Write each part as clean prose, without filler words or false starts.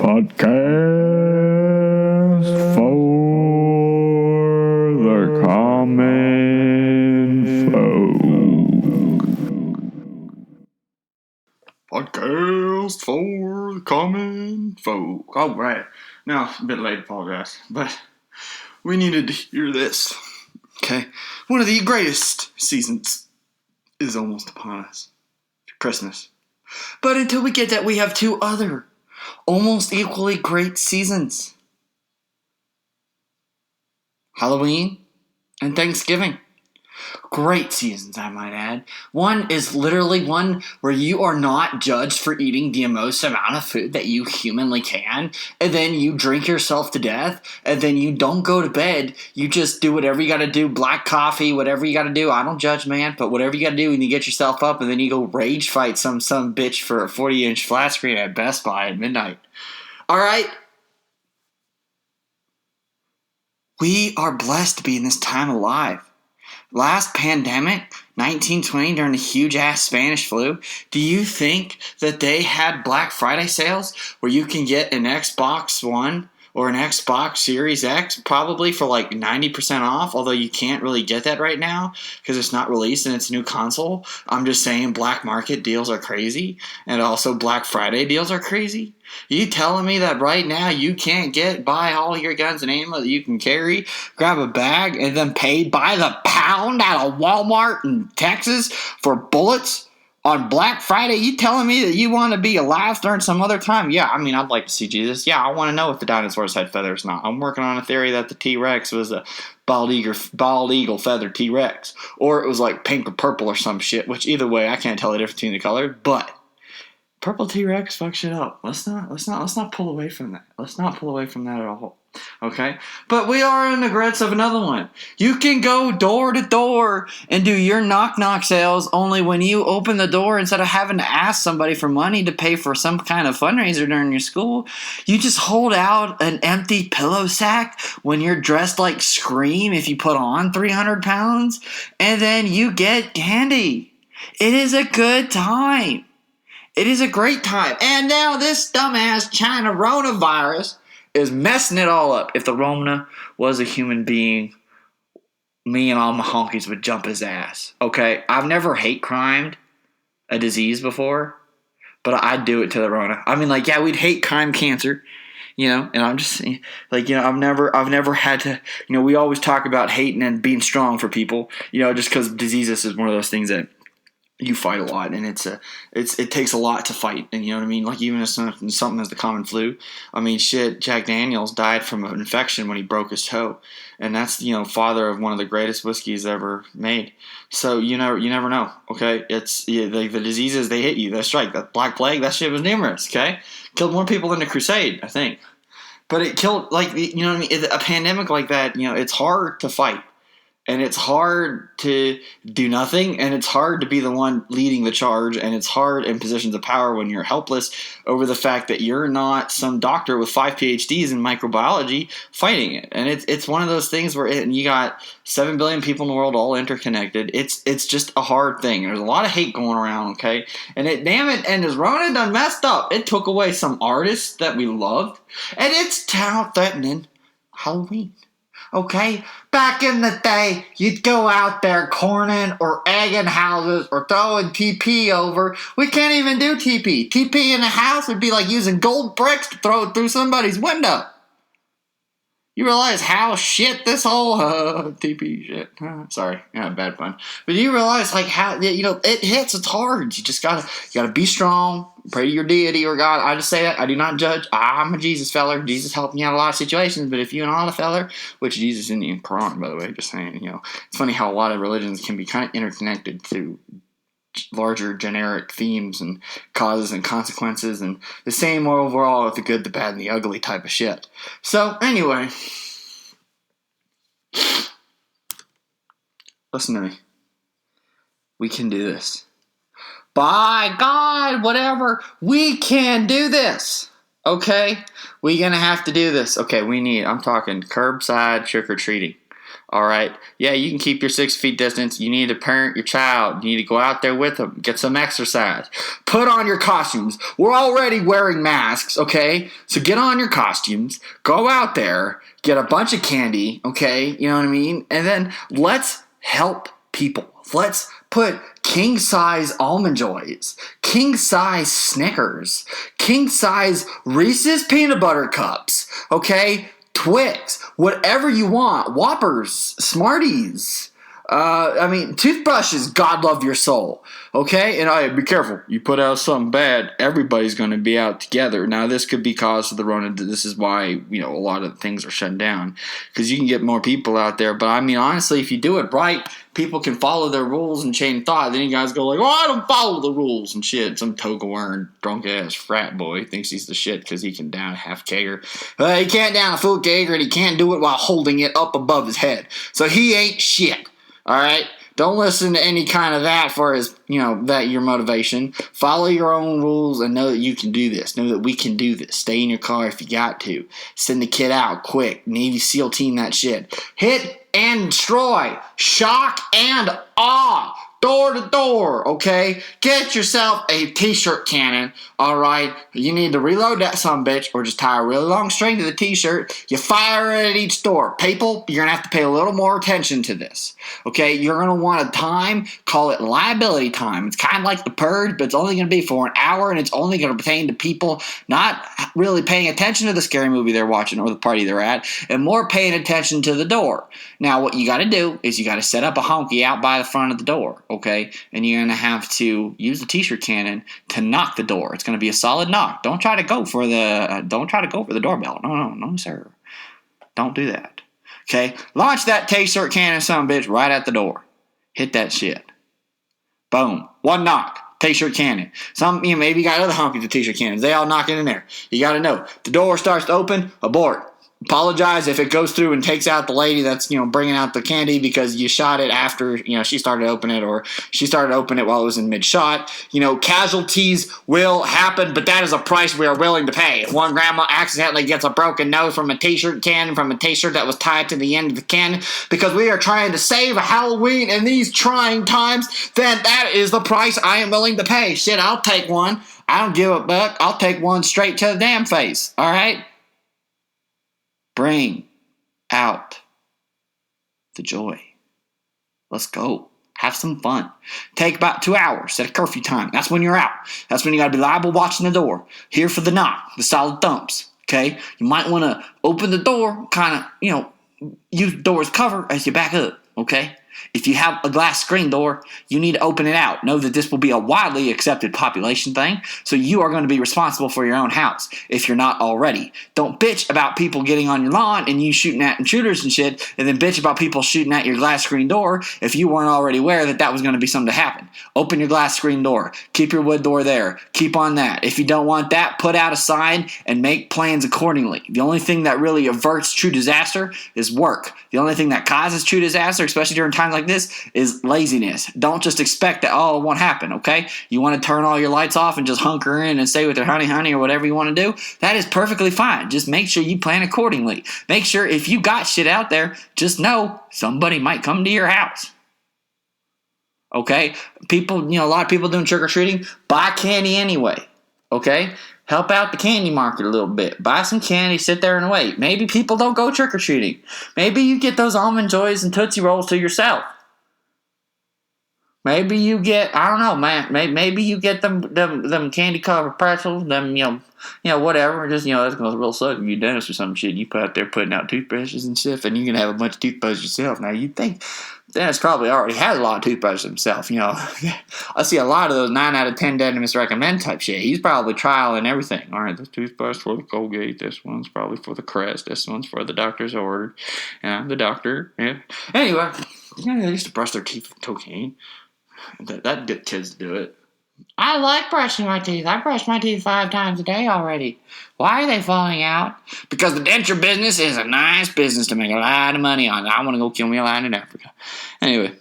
Podcast for the common folk. Podcast for the common folk. All right. Now, a bit late, apologize, but we needed to hear this. Okay? One of the greatest seasons is almost upon us. Christmas. But until we get that, we have two other almost equally great seasons. Halloween and Thanksgiving. Great seasons, I might add. One is literally one where you are not judged for eating the most amount of food that you humanly can, and then you drink yourself to death, and then you don't go to bed. You just do whatever you gotta do, black coffee, whatever you gotta do. I don't judge, man, but whatever you gotta do, and you get yourself up, and then you go rage fight some bitch for a 40-inch flat screen at Best Buy at midnight. Alright? We are blessed to be in this time alive. Last pandemic, 1920, during the huge-ass Spanish flu, do you think that they had Black Friday sales where you can get an Xbox One or an Xbox Series X probably for like 90% off, although you can't really get that right now because it's not released and it's a new console? I'm just saying black market deals are crazy, and also Black Friday deals are crazy. You telling me that right now you can't buy all your guns and ammo that you can carry, grab a bag, and then pay by the pound out of Walmart in Texas for bullets on Black Friday? You telling me that you want to be alive during some other time? Yeah, I mean, I'd like to see Jesus. Yeah, I want to know if the dinosaurs had feathers or not. I'm working on a theory that the T-Rex was a bald eagle feathered T-Rex, or it was like pink or purple or some shit, which either way, I can't tell the difference between the color, but purple T-Rex fuck shit up. Let's not pull away from that. Let's not pull away from that at all. Okay? But we are in the grits of another one. You can go door to door and do your knock-knock sales, only when you open the door, instead of having to ask somebody for money to pay for some kind of fundraiser during your school, you just hold out an empty pillow sack when you're dressed like Scream if you put on 300 pounds, and then you get candy. It is a good time. It is a great time. And now this dumbass China Ronavirus is messing it all up. If the Rona was a human being, me and all my honkies would jump his ass. Okay? I've never hate crimed a disease before, but I'd do it to the Rona. I mean, like, yeah, we'd hate crime cancer, you know, and I'm just saying, like, you know, I've never had to, you know, we always talk about hating and being strong for people, you know, just because diseases is one of those things that you fight a lot, and it takes a lot to fight, and you know what I mean? Like, even if something as the common flu, I mean, shit, Jack Daniels died from an infection when he broke his toe, and that's, you know, father of one of the greatest whiskeys ever made. So, you never know, okay? It's the diseases, they hit you, they strike. That Black Plague, that shit was numerous, okay? Killed more people than the Crusade, I think. But it killed, like, you know what I mean? A pandemic like that, you know, it's hard to fight. And it's hard to do nothing, and it's hard to be the one leading the charge, and it's hard in positions of power when you're helpless over the fact that you're not some doctor with 5 PhDs in microbiology fighting it. And it's one of those things where you got 7 billion people in the world all interconnected. It's just a hard thing. There's a lot of hate going around, okay? And this Rona done messed up. It took away some artists that we loved, and it's now threatening Halloween. Okay? Back in the day, you'd go out there corning or egging houses or throwing TP over. We can't even do TP. TP in the house would be like using gold bricks to throw it through somebody's window. You realize how shit this whole TP shit. Sorry, bad pun. But you realize like how, you know, it hits. It's hard. You just gotta be strong. Pray to your deity or God. I just say that. I do not judge. I'm a Jesus feller. Jesus helped me out in a lot of situations. But if you're not a feller, which Jesus isn't in the Quran, by the way, just saying, you know, it's funny how a lot of religions can be kind of interconnected through larger generic themes and causes and consequences, and the same overall with the good, the bad, and the ugly type of shit. So anyway, listen to me. We can do this. By God, whatever, we can do this. Okay? We're gonna have to do this. Okay, I'm talking curbside trick-or-treating. All right. Yeah, you can keep your 6 feet distance. You need to parent your child. You need to go out there with them. Get some exercise. Put on your costumes. We're already wearing masks, okay? So get on your costumes. Go out there. Get a bunch of candy, okay? You know what I mean? And then let's help people. Let's put king-size Almond Joys, king-size Snickers, king-size Reese's Peanut Butter Cups, okay? Twix, whatever you want, Whoppers, Smarties, toothbrushes, God love your soul, okay? And be careful, you put out something bad, everybody's going to be out together. Now, this could be caused of the Rona. This is why, a lot of things are shut down, because you can get more people out there. But, honestly, if you do it right, people can follow their rules and chain thought. Then you guys go like, oh, I don't follow the rules and shit. Some toga-wearing, drunk-ass frat boy thinks he's the shit because he can down a half kegger. He can't down a full kegger, and he can't do it while holding it up above his head. So he ain't shit. All right? Don't listen to any kind of that for his, that your motivation. Follow your own rules and know that you can do this. Know that we can do this. Stay in your car if you got to. Send the kid out quick. Navy SEAL team that shit. Hit and destroy. Shock and awe. Door to door, okay? Get yourself a t-shirt cannon, all right? You need to reload that sumbitch or just tie a really long string to the t-shirt. You fire it at each door. People, you're going to have to pay a little more attention to this, okay? You're going to want a time, call it liability time. It's kind of like the purge, but it's only going to be for an hour, and it's only going to pertain to people not really paying attention to the scary movie they're watching or the party they're at, and more paying attention to the door. Now, what you got to do is you got to set up a honky out by the front of the door. Okay, and you're gonna have to use the t-shirt cannon to knock the door. It's gonna be a solid knock. Don't try to go for the doorbell. No, sir. Don't do that. Okay, launch that t-shirt cannon, son of a bitch, right at the door. Hit that shit. Boom. One knock. T-shirt cannon. Maybe you got other honkies with t-shirt cannons. They all knock it in there. You got to know. The door starts to open. Abort. Apologize if it goes through and takes out the lady that's, bringing out the candy because you shot it after, she started to open it, or she started to open it while it was in mid-shot. Casualties will happen, but that is a price we are willing to pay. If one grandma accidentally gets a broken nose from a t-shirt cannon, from a t-shirt that was tied to the end of the cannon, because we are trying to save a Halloween in these trying times, then that is the price I am willing to pay. Shit, I'll take one. I don't give a buck. I'll take one straight to the damn face. All right? Bring out the joy. Let's go. Have some fun. Take about 2 hours. Set a curfew time. That's when you're out. That's when you got to be liable watching the door. Here for the knock. The solid thumps. Okay? You might want to open the door, kind of, use the door as cover as you back up. Okay? If you have a glass screen door, you need to open it out. Know that this will be a widely accepted population thing, so you are going to be responsible for your own house if you're not already. Don't bitch about people getting on your lawn and you shooting at intruders and shit, and then bitch about people shooting at your glass screen door if you weren't already aware that was going to be something to happen. Open your glass screen door. Keep your wood door there. Keep on that. If you don't want that, put out a sign and make plans accordingly. The only thing that really averts true disaster is work. The only thing that causes true disaster, especially during times like this, is laziness. Don't just expect that, it won't happen, okay? You want to turn all your lights off and just hunker in and stay with your honey or whatever you want to do? That is perfectly fine. Just make sure you plan accordingly. Make sure if you got shit out there, just know somebody might come to your house. Okay? People, a lot of people doing trick-or-treating, buy candy anyway. Okay? Help out the candy market a little bit. Buy some candy, sit there and wait. Maybe people don't go trick-or-treating. Maybe you get those Almond Joys and Tootsie Rolls to yourself. Maybe you get, I don't know, man. Maybe you get them candy covered pretzels, them, whatever. Just, that's going to real suck if you're a dentist or some shit. You put out there putting out toothbrushes and stuff, and you're going to have a bunch of toothbrushes yourself. Now, you think dentist probably already has a lot of toothbrushes himself, I see a lot of those 9 out of 10 dentists recommend type shit. He's probably trialing everything. All right, this toothbrush for the Colgate. This one's probably for the Crest. This one's for the doctor's order. Yeah, the doctor. Yeah. Anyway, they used to brush their teeth with cocaine. That'd get kids to do it. I like brushing my teeth. I brush my teeth 5 times a day already. Why are they falling out? Because the denture business is a nice business to make a lot of money on. I want to go kill me a lion in Africa. Anyway,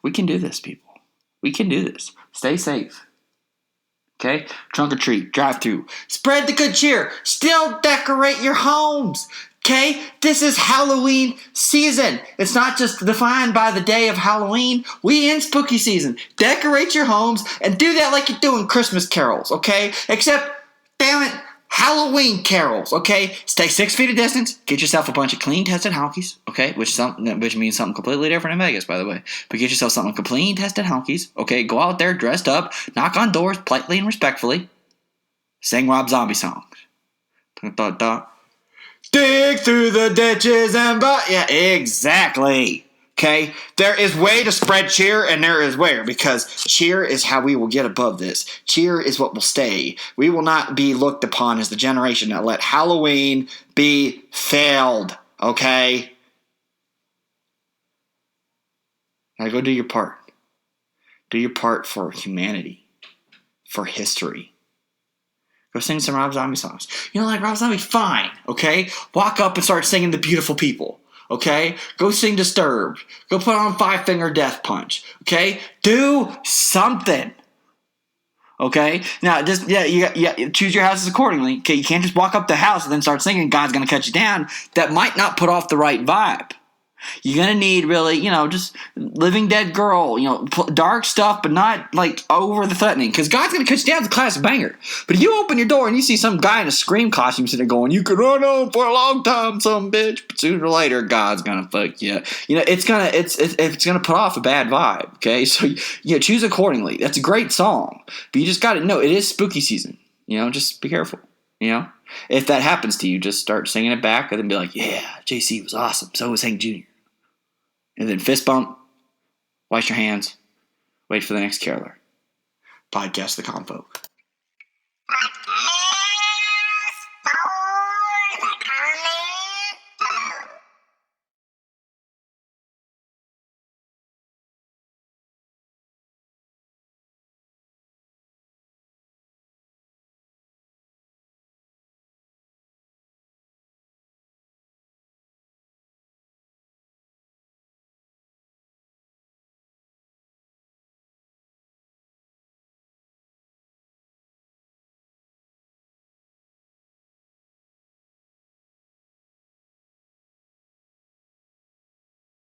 we can do this, people. We can do this. Stay safe. Okay? Trunk or treat, drive through. Spread the good cheer. Still decorate your homes. Okay? This is Halloween season. It's not just defined by the day of Halloween. We in spooky season. Decorate your homes and do that like you're doing Christmas carols, okay? Except, damn it, Halloween carols, okay? Stay 6 feet of distance. Get yourself a bunch of clean tested honkies, okay? Which means something completely different in Vegas, by the way. But get yourself something clean tested honkies, okay? Go out there dressed up, knock on doors politely and respectfully. Sing Rob Zombie songs. Dig through the ditches and yeah, exactly. Okay, there is way to spread cheer, and there is where, because cheer is how we will get above this. Cheer is what will stay. We will not be looked upon as the generation that let Halloween be failed. Okay, now go do your part. Do your part for humanity, for history. Go sing some Rob Zombie songs. You know, like Rob Zombie, fine, okay? Walk up and start singing The Beautiful People, okay? Go sing Disturbed. Go put on Five Finger Death Punch, okay? Do something, okay? Now, just, choose your houses accordingly, okay? You can't just walk up the house and then start singing God's Gonna Cut You Down. That might not put off the right vibe. You're going to need really, just Living Dead Girl, dark stuff, but not like over the threatening. Because God's going to cut you down. It's a classic banger. But if you open your door and you see some guy in a Scream costume sitting there going, you could run on for a long time, some bitch. But sooner or later, God's going to fuck you. It's going to put off a bad vibe. Okay. So, choose accordingly. That's a great song. But you just got to know it is spooky season. Just be careful. If that happens to you, just start singing it back and then be like, yeah, JC was awesome. So was Hank Jr. And then fist bump, wash your hands, wait for the next caroler. Podcast the Confolk.